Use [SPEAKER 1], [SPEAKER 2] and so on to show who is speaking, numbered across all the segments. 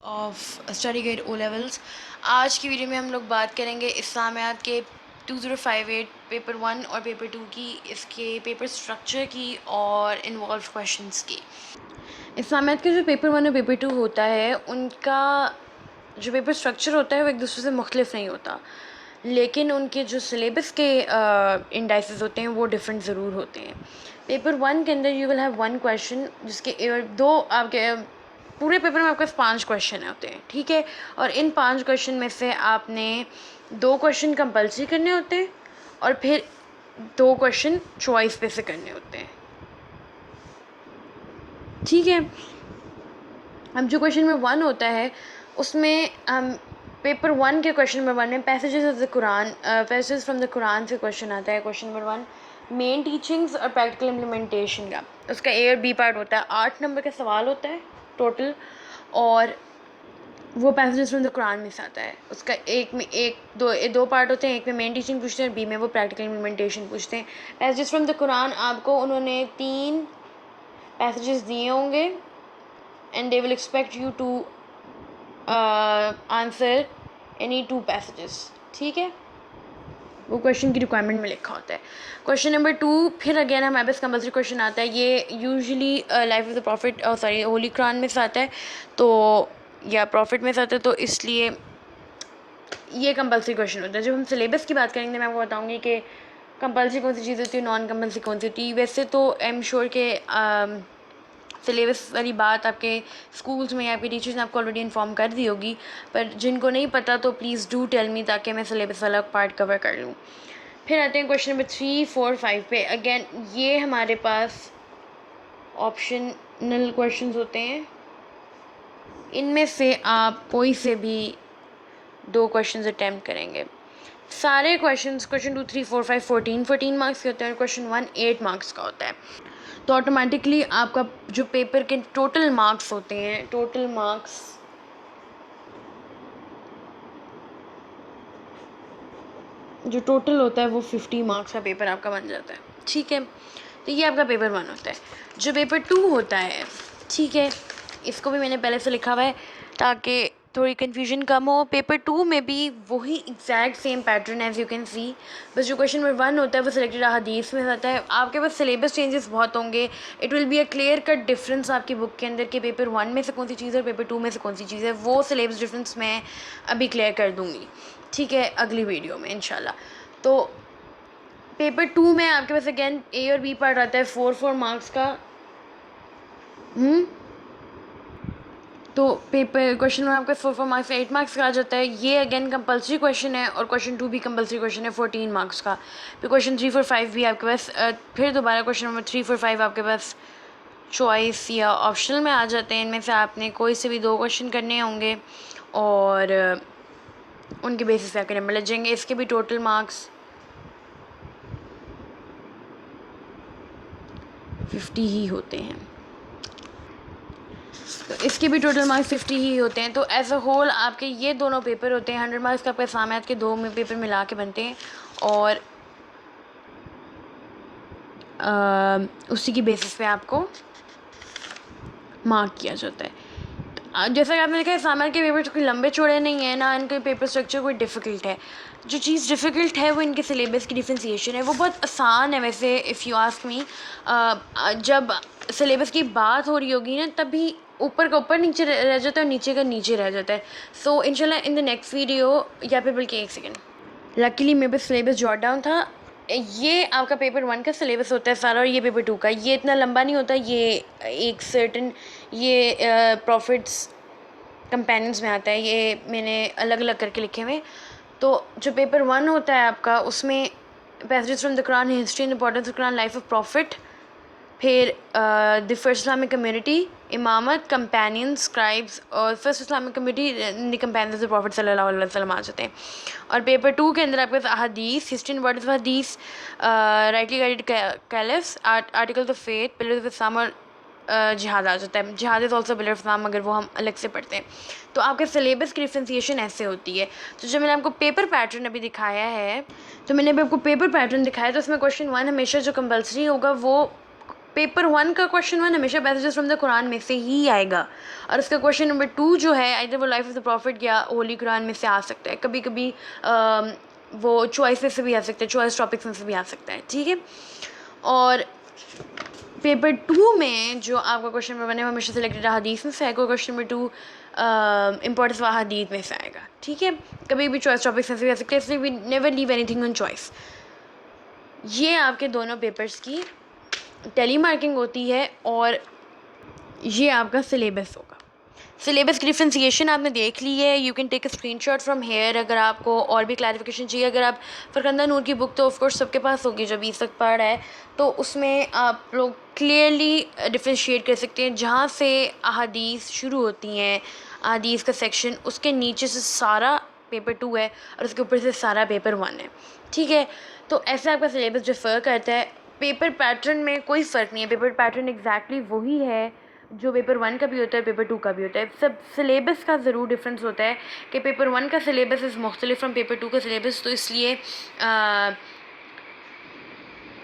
[SPEAKER 1] Of study guide O levels. आज की video में हम लोग बात करेंगे इस्लामियात के 2058 पेपर 1 और पेपर 2 की, इसके पेपर स्ट्रक्चर की और इन्वॉल्व क्वेश्चंस की। इस्लामियात के जो पेपर 1 और पेपर 2 होता है उनका जो पेपर स्ट्रक्चर होता है वो एक दूसरे से मुख्तलिफ नहीं होता, लेकिन उनके जो सिलेबस के इंडाइसेस होते हैं वो डिफरेंट ज़रूर होते हैं। पेपर 1 के अंदर यू विल हैव 1 क्वेश्चन, जिसके दो आपके पूरे पेपर में आपके पास 5 क्वेश्चन होते हैं, ठीक है। और इन 5 क्वेश्चन में से आपने 2 क्वेश्चन कंपल्सरी करने होते हैं और फिर 2 क्वेश्चन चॉइस पे से करने होते हैं, ठीक है। अब जो क्वेश्चन नंबर 1 होता है उसमें हम पेपर 1 के क्वेश्चन नंबर 1 में passages of the Quran, passages from the Quran से क्वेश्चन आता है। क्वेश्चन नंबर 1 मेन टीचिंग्स और प्रैक्टिकल इम्प्लीमेंटेशन का, उसका ए और बी पार्ट होता है। 8 नंबर का सवाल होता है टोटल, और वो पैसेजेस फ्रॉम द कुरान में से आता है। उसका एक में दो पार्ट होते हैं, एक में मेन टीचिंग पूछते हैं और बी में वो प्रैक्टिकल इम्प्लीमेंटेशन पूछते हैं। पैसेजेस फ्रॉम द कुरान आपको उन्होंने 3 पैसेजेस दिए होंगे and they will expect you to answer any 2 passages, ठीक है। वो क्वेश्चन की रिक्वायरमेंट में लिखा होता है। क्वेश्चन नंबर 2 फिर अगेन हमारे पास कंपल्सरी क्वेश्चन आता है। ये usually life of the profit Holi Quran में से आता है, तो या प्रॉफिट में से आता है, तो इसलिए ये कंपल्सरी क्वेश्चन होता है। जब हम सिलेबस की बात करेंगे मैं आपको बताऊँगी कि कंपल्सरी कौन सी चीज़ होती है, नॉन कंपल्सरी कौन सी होती है। वैसे तो आई एम श्योर के सिलेबस वाली बात आपके स्कूल्स में या आपके टीचर्स ने आपको ऑलरेडी इन्फॉर्म कर दी होगी, पर जिनको नहीं पता तो प्लीज़ डू टेल मी, ताकि मैं सिलेबस वाला पार्ट कवर कर लूँ। फिर आते हैं क्वेश्चन नंबर 3, 4, 5 पे। अगेन ये हमारे पास ऑप्शनल क्वेश्चंस होते हैं, इनमें से आप कोई से भी 2 क्वेश्चंस अटैम्प्ट करेंगे। सारे क्वेश्चंस क्वेश्चन 2, 3, 4, 5 14 मार्क्स के होते हैं और क्वेश्चन 1 8 मार्क्स का होता है। तो ऑटोमेटिकली आपका जो पेपर के टोटल मार्क्स होते हैं, टोटल मार्क्स जो टोटल होता है वो 50 मार्क्स का पेपर आपका बन जाता है, ठीक है। तो ये आपका पेपर 1 होता है। जो पेपर 2 होता है, ठीक है, इसको भी मैंने पहले से लिखा हुआ है ताकि थोड़ी कन्फ्यूजन कम हो। पेपर 2 में भी वही exact same pattern as you can see, बस जो क्वेश्चन नंबर 1 होता है वो सिलेक्टेड अहादीस में आता है। आपके पास सिलेबस चेंजेस बहुत होंगे, it will be a clear cut difference आपकी बुक के अंदर कि पेपर 1 में से कौन सी चीज़ है और पेपर 2 में से कौन सी चीज़ है। वो सिलेबस डिफरेंस मैं अभी क्लियर कर दूँगी, ठीक है, अगली वीडियो में इंशाल्लाह। तो पेपर 2 में आपके पास अगेन ए और बी पार्ट आता है 4 मार्क्स का। तो पेपर क्वेश्चन में आपका 4 मार्क्स से 8 मार्क्स का आ जाता है। ये अगेन कंपल्सरी क्वेश्चन है और क्वेश्चन 2 भी कंपल्सरी क्वेश्चन है 14 मार्क्स का। फिर क्वेश्चन 3, 4, 5 भी आपके पास फिर दोबारा क्वेश्चन नंबर 3, 4, 5 आपके पास चॉइस या ऑप्शनल में आ जाते हैं। इनमें से आपने कोई से भी 2 क्वेश्चन करने होंगे और उनके बेसिस पे आपके नंबर लग जाएंगे। इसके भी टोटल मार्क्स 50 ही होते हैं, तो इसके भी टोटल मार्क्स 50 ही होते हैं। तो एज अ होल आपके ये दोनों पेपर होते हैं 100 मार्क्स का, आपके इस्लामियात के 2 में पेपर मिला के बनते हैं और उसी की बेसिस पे आपको मार्क किया जाता है। जैसा कि आपने देखा इस्लामियात के पेपर कोई लंबे चौड़े नहीं है ना, इनके पेपर स्ट्रक्चर कोई डिफ़िकल्ट है। जो चीज़ डिफ़िकल्ट है वो इनके सिलेबस की डिफ्रेंसिएशन है। वो बहुत आसान है वैसे, इफ़ यू आस्क मी। जब सिलेबस की बात हो रही होगी ना तभी ऊपर का ऊपर नीचे रह जाता है और नीचे का नीचे रह जाता है। सो इंशाल्लाह इन द नेक्स्ट वीडियो, या फिर बल्कि एक सेकेंड, लकीली मेरे पास सिलेबस जॉट डाउन था। ये आपका पेपर 1 का सिलेबस होता है सारा और ये पेपर 2 का। ये इतना लंबा नहीं होता, ये एक सर्टन ये प्रॉफिट्स कंपेनियंस में आता है। ये मैंने अलग अलग करके लिखे हुए। तो जो पेपर 1 होता है आपका उसमें passages from the Quran, history and importance of Quran, life of prophet, फिर द फर्स्ट इस्लामिक कम्युनिटी, इमामत, कंपेनियन, स्क्राइब्स और first Islamic community, the companions of prophet सल्लल्लाहु अलैहि वसल्लम आ जाते हैं। और पेपर 2 के अंदर आपके पास अहादीस, हिस्ट्री एंड इंपॉर्टेंस ऑफ हदीस, rightly guided caliphs, articles of faith, pillars of Islam और जिहाद आ जाता है। जिहाद is also pillar of Islam, अगर वो हम अलग से पढ़ते हैं। तो आपके सिलेबस की डिफ्रेंसिएशन ऐसे होती है। तो जब मैंने आपको पेपर पैटर्न अभी दिखाया है, तो मैंने अभी आपको पेपर पैटर्न दिखाया, तो उसमें क्वेश्चन 1 हमेशा जो कंपल्सरी होगा वो पेपर 1 का क्वेश्चन 1 हमेशा पैसेजेस फ्रॉम द कुरान में से ही आएगा, और उसका क्वेश्चन नंबर 2 जो है आइदर वो लाइफ ऑफ द प्रॉफिट या होली कुरान में से आ सकता है, कभी कभी वो चॉइस में से भी आ सकता है, चॉइस टॉपिक्स में से भी आ सकता है, ठीक है। और पेपर 2 में जो आपका क्वेश्चन नंबर 1 है वो हमेशा सिलेक्टेड हदीस में से आएगा, क्वेश्चन नंबर 2 इम्पोर्टेंस वाला हदीस में से आएगा, ठीक है। कभी भी चॉइस टॉपिक्स में से भी आ सकता है, इसलिए we never leave anything on choice. ये आपके दोनों पेपर्स की टेली मार्किंग होती है, और ये आपका सिलेबस होगा। सिलेबस की डिफ्रेंसिएशन आपने देख ली है, you can take a screenshot from here अगर आपको और भी क्लैरिफिकेशन चाहिए। अगर आप फरकंदा नूर की बुक तो ऑफकोर्स सबके पास होगी जो 20 तक पढ़ रहा है, तो उसमें आप लोग क्लियरली डिफ्रेंशिएट कर सकते हैं। जहाँ से अहादीस शुरू होती हैं, अहादीस का सेक्शन, उसके नीचे से सारा पेपर 2 है और उसके ऊपर से सारा पेपर 1 है, ठीक है। तो ऐसे आपका सिलेबस डिफ़र करता है। पेपर पैटर्न में कोई फ़र्क नहीं है, पेपर पैटर्न एग्जैक्टली वही है जो पेपर 1 का भी होता है, पेपर 2 का भी होता है। सब सिलेबस का ज़रूर डिफरेंस होता है कि पेपर 1 का सिलेबस इज़ मुख्तलिफ फ्रॉम पेपर 2 का सिलेबस, तो इसलिए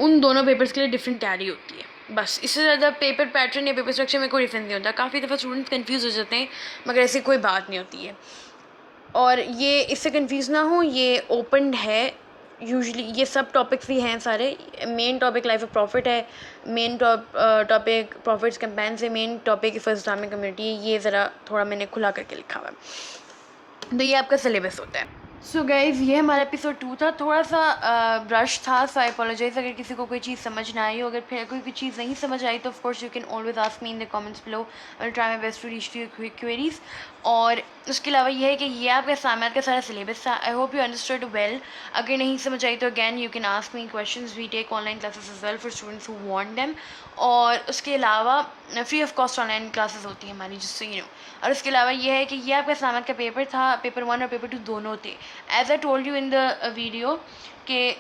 [SPEAKER 1] उन दोनों पेपर्स के लिए डिफरेंट तैयारी होती है। बस इससे ज़्यादा पेपर पैटर्न या पेपर स्ट्रक्चर में कोई डिफरेंस नहीं होता। काफ़ी दफ़ा स्टूडेंट्स कंफ्यूज हो जाते हैं, मगर ऐसी कोई बात नहीं होती है। और ये इससे कंफ्यूज ना हो, ये ओपन है यूजुअली, ये सब टॉपिक्स भी हैं सारे। Main topic life of profit है, मेन टॉपिक प्रॉफिट्स कैंपेन से, main topic first Islamic community है। ये ज़रा थोड़ा मैंने खुला करके लिखा हुआ है। तो ये आपका सिलेबस होता है। सो गाइज़, ये हमारा एपिसोड 2 था। थोड़ा सा रश था, सो आई अपोलोजाइज़ अगर किसी को कोई चीज़ समझ ना आई हो। अगर फिर कोई चीज़ नहीं समझ आई तो of course you can always ask me in the comments below, I will try my best to reach to your queries. और उसके अलावा ये है कि ये आपके असाइनमेंट का सारा सिलेबस था। I hope you understood well. अगर नहीं समझ आई तो again you can ask me questions. We take online classes as well for students who want them. और उसके अलावा free of cost online classes होती हैं हमारी, जिससे यू नो। और उसके अलावा ये है कि ये आपका असाइनमेंट का पेपर था, पेपर 1 और पेपर 2 दोनों थे। As I told you in the video कि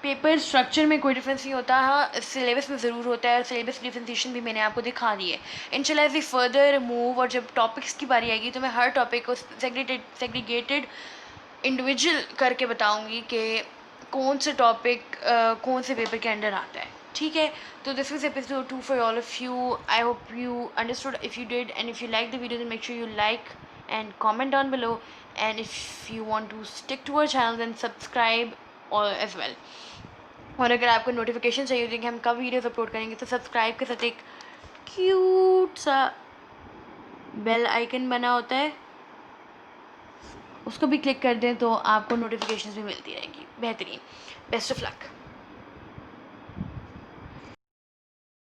[SPEAKER 1] पेपर स्ट्रक्चर में कोई डिफरेंस नहीं होता, हाँ सिलेबस में ज़रूर होता है, और सिलेबस डिफ्रेंसिएशन भी मैंने आपको दिखा दी है। इंशाल्लाह एज वी फर्दर मूव और जब टॉपिक्स की बारी आएगी तो मैं हर टॉपिक को सेग्रीगेटेड इंडिविजुअल करके बताऊंगी कि कौन से टॉपिक कौन से पेपर के अंडर आता है, ठीक है। तो this is episode 2 for all of you. I hope you understood. If you did and if you like the video then make sure you like and comment down below, and if you want to stick to our channel then subscribe as well। और अगर आपको notification चाहिए होती है कि हम कब videos upload करेंगे तो सब्सक्राइब के साथ एक क्यूट सा बेल आइकन बना होता है, उसको भी क्लिक कर दें तो आपको नोटिफिकेशंस भी मिलती रहेंगी। बेहतरीन। Best of luck.